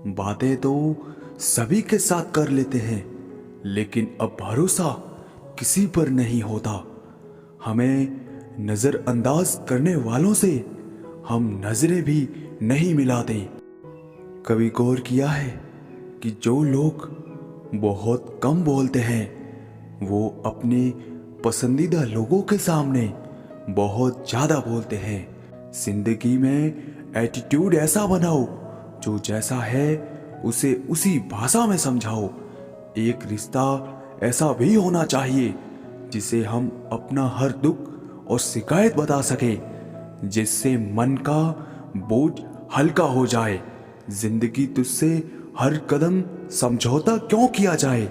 बातें तो सभी के साथ कर लेते हैं, लेकिन अब भरोसा किसी पर नहीं होता। हमें नज़रअंदाज करने वालों से हम नजरें भी नहीं मिलाते। कभी गौर किया है कि जो लोग बहुत कम बोलते हैं वो अपने पसंदीदा लोगों के सामने बहुत ज़्यादा बोलते हैं। जिंदगी में एटीट्यूड ऐसा बनाओ जो जैसा है उसे उसी भाषा में समझाओ। एक रिश्ता ऐसा भी होना चाहिए जिसे हम अपना हर दुख और शिकायत बता सके, जिससे मन का बोझ हल्का हो जाए। जिंदगी तुझसे हर कदम समझौता क्यों किया जाए?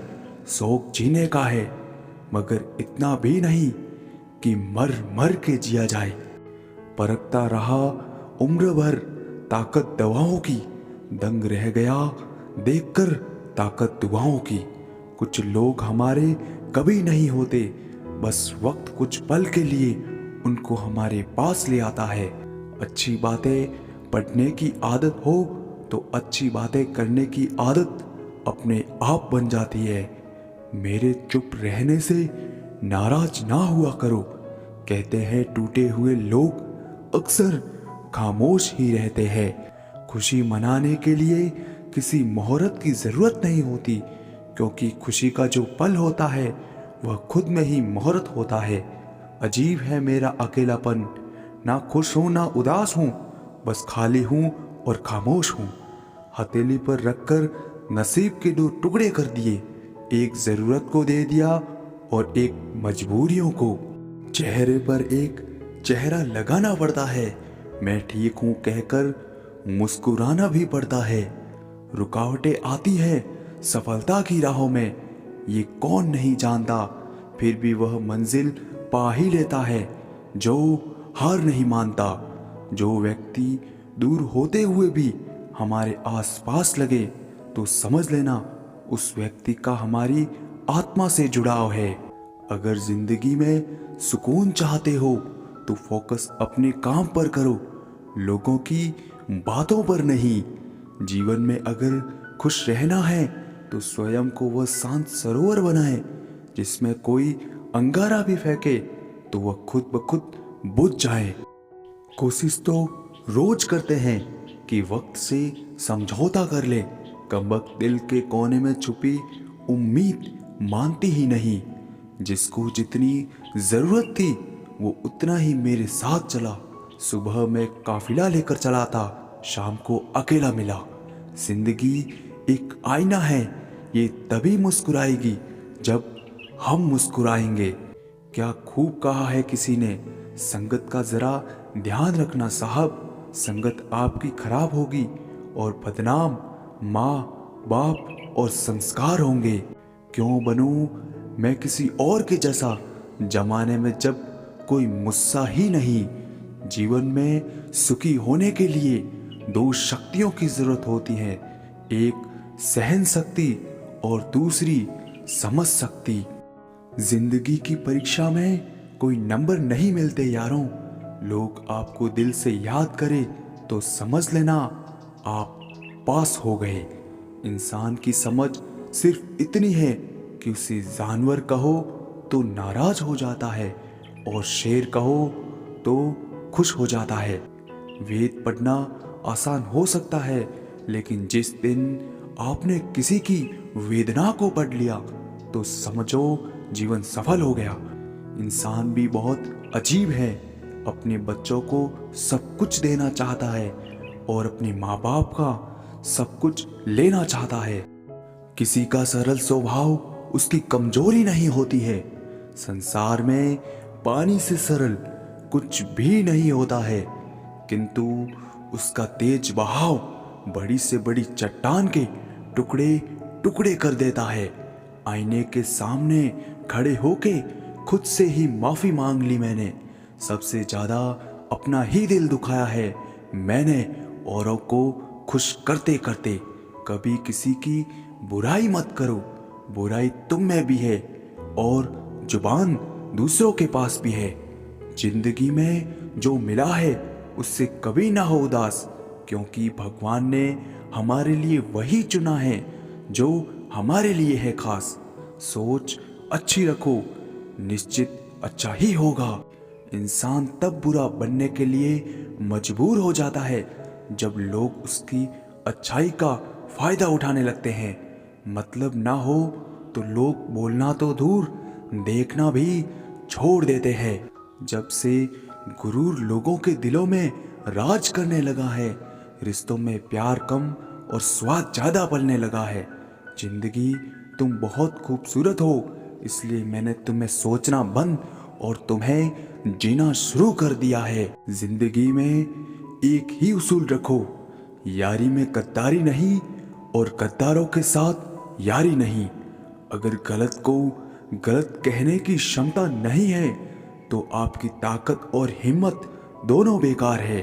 शौक जीने का है, मगर इतना भी नहीं कि मर मर के जिया जाए। परखता रहा उम्र भर ताकत दवाओं की, दंग रह गया देखकर ताकत दुआओं की। कुछ लोग हमारे कभी नहीं होते, बस वक्त कुछ पल के लिए उनको हमारे पास ले आता है। अच्छी बातें पढ़ने की आदत हो तो अच्छी बातें करने की आदत अपने आप बन जाती है। मेरे चुप रहने से नाराज ना हुआ करो। कहते हैं टूटे हुए लोग अक्सर खामोश ही रहते हैं। खुशी मनाने के लिए किसी मोहरत की जरूरत नहीं होती, क्योंकि खुशी का जो पल होता है वह खुद में ही मोहरत होता है। अजीब है मेरा अकेलापन, ना खुश हूं ना उदास हूं, बस खाली हूं और खामोश हूं। हथेली पर रखकर नसीब के दो टुकड़े कर दिए, एक जरूरत को दे दिया और एक मजबूरियों को। चेहरे पर एक चेहरा लगाना पड़ता है, मैं ठीक हूं कहकर मुस्कुराना भी पड़ता है। रुकावटें आती है सफलता की राहों में, ये कौन नहीं जानता, फिर भी वह मंजिल पा ही लेता है जो हार नहीं मानता। जो व्यक्ति दूर होते हुए भी हमारे आसपास लगे तो समझ लेना उस व्यक्ति का हमारी आत्मा से जुड़ाव है। अगर जिंदगी में सुकून चाहते हो तो फोकस अपने काम पर करो, लोगों की बातों पर नहीं। जीवन में अगर खुश रहना है तो स्वयं को वह शांत सरोवर बनाए जिसमें कोई अंगारा भी फेंके तो वह खुद ब खुद बुझ जाए। कोशिश तो रोज करते हैं कि वक्त से समझौता कर ले, कमबख्त दिल के कोने में छुपी उम्मीद मानती ही नहीं। जिसको जितनी जरूरत थी वो उतना ही मेरे साथ चला। सुबह में काफिला लेकर चला था, शाम को अकेला मिला। जिंदगी एक आईना है, ये तभी मुस्कुराएगी जब हम मुस्कुराएंगे। क्या खूब कहा है किसी ने, संगत का जरा ध्यान रखना साहब, संगत आपकी खराब होगी और बदनाम माँ बाप और संस्कार होंगे। क्यों बनूं मैं किसी और के जैसा, जमाने में जब कोई मुस्सा ही नहीं। जीवन में सुखी होने के लिए दो शक्तियों की जरूरत होती है, एक सहन शक्ति और दूसरी समझ शक्ति। जिंदगी की परीक्षा में कोई नंबर नहीं मिलते यारों, लोग आपको दिल से याद करें तो समझ लेना आप पास हो गए। इंसान की समझ सिर्फ इतनी है कि उसे जानवर कहो तो नाराज हो जाता है और शेर कहो तो खुश हो जाता है। वेद पढ़ना आसान हो सकता है, लेकिन जिस दिन आपने किसी की वेदना को पढ़ लिया तो समझो जीवन सफल हो गया। इंसान भी बहुत अजीब है, अपने बच्चों को सब कुछ देना चाहता है और अपने माँ बाप का सब कुछ लेना चाहता है। किसी का सरल स्वभाव उसकी कमजोरी नहीं होती है। संसार में पानी से सरल कुछ भी नहीं होता है, किंतु उसका तेज बहाव बड़ी से बड़ी चट्टान के टुकड़े टुकड़े कर देता है। आईने के सामने खड़े होके खुद से ही माफी मांग ली मैंने। सबसे ज्यादा अपना ही दिल दुखाया है मैंने औरों को खुश करते करते। कभी किसी की बुराई मत करो, बुराई तुम में भी है और जुबान दूसरों के पास भी है। जिंदगी में जो मिला है उससे कभी ना हो उदास, क्योंकि भगवान ने हमारे लिए वही चुना है जो हमारे लिए है खास। सोच अच्छी रखो, निश्चित अच्छा ही होगा। इंसान तब बुरा बनने के लिए मजबूर हो जाता है जब लोग उसकी अच्छाई का फायदा उठाने लगते हैं। मतलब ना हो तो लोग बोलना तो दूर, देखना भी छोड़ देते हैं। जब से गुरूर लोगों के दिलों में राज करने लगा है, रिश्तों में प्यार कम और स्वाद ज्यादा पलने लगा है। जिंदगी तुम बहुत खूबसूरत हो, इसलिए मैंने तुम्हें सोचना बंद और तुम्हें जीना शुरू कर दिया है। जिंदगी में एक ही उसूल रखो, यारी में गद्दारी नहीं और गद्दारों के साथ यारी नहीं। अगर गलत को गलत कहने की क्षमता नहीं है तो आपकी ताकत और हिम्मत दोनों बेकार है।